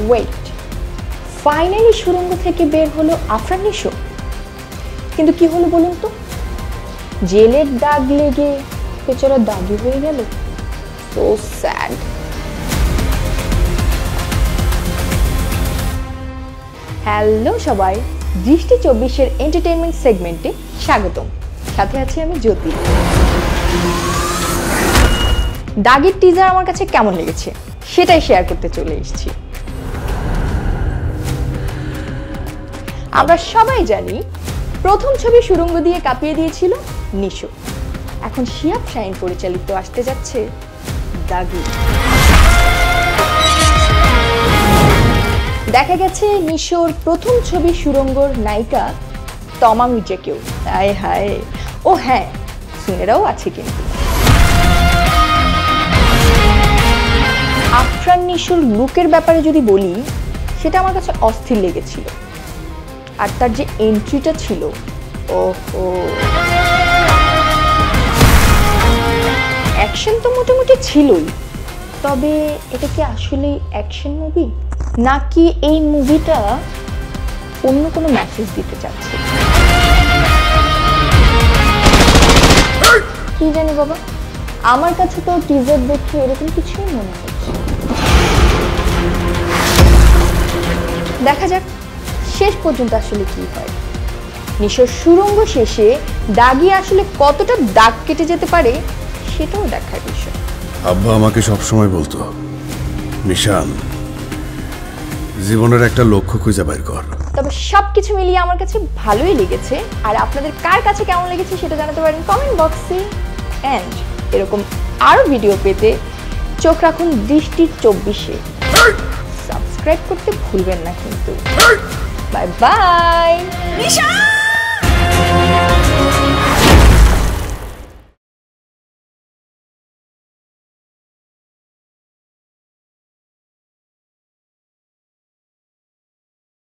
Wait, finally সুড়ঙ্গ থেকে বের হলো আফরান নিশো। কিন্তু কি হলো বলুন তো? জেলের দাগ লেগে বেচারা দাগি হয়ে গেল। So sad. হ্যালো সবাই, দৃষ্টি 24-এর এন্টারটেইনমেন্ট সেগমেন্টে স্বাগতম। সাথে আছি আমি জ্যোতি। দাগের টিজার আমার কাছে কেমন লেগেছে সেটাই শেয়ার করতে চলে এসেছি। আমরা সবাই জানি প্রথম ছবি সুড়ঙ্গ দিয়ে কাঁপিয়ে দিয়েছিল নিশো। এখন শিহাব শাহিন পরিচালিত আসতে যাচ্ছে দাগি। দেখা গেছে নিশোর প্রথম ছবি সুড়ঙ্গর নায়িকা তমা মির্জাকেও। আয় হায়, ও হ্যাঁ, সুনেরাও আছে। কিন্তু আফরান নিশোর লুকের ব্যাপারে যদি বলি, সেটা আমার কাছে অস্থির লেগেছিল। আর তার যে এন্ট্রিটা ছিল, ওহো, অ্যাকশন তো মোটামুটি ছিলই, তবে এটা কি আসলে অ্যাকশন মুভি নাকি এই মুভিটা অন্য কোনো মেসেজ দিতে চাচ্ছে? কি জানি বাবা, আমার কাছে তো টিজার দেখে এরকম কিছুই মনে হচ্ছে। দেখা যাক শেষ পর্যন্ত আসলে কি হয়। নিশোর সুড়ঙ্গ শেষে দাগি আসলে কতটা দাগ কেটে যেতে পারে সেটাও দেখার বিষয়। আব্বা আমাকে সবসময় বলতো, মিশান, জীবনের একটা লক্ষ্য খুঁজে বের কর। তবে সবকিছু মিলিয়ে আমার কাছে ভালোই লেগেছে। আর আপনাদের কার কাছে কেমন লেগেছে সেটা জানাতে পারেন কমেন্ট বক্সে। এন্ড এরকম আরো ভিডিও পেতে চোখ রাখুন দৃষ্টি 24-এ। সাবস্ক্রাইব করতে ভুলবেন না কিন্তু। Bye bye.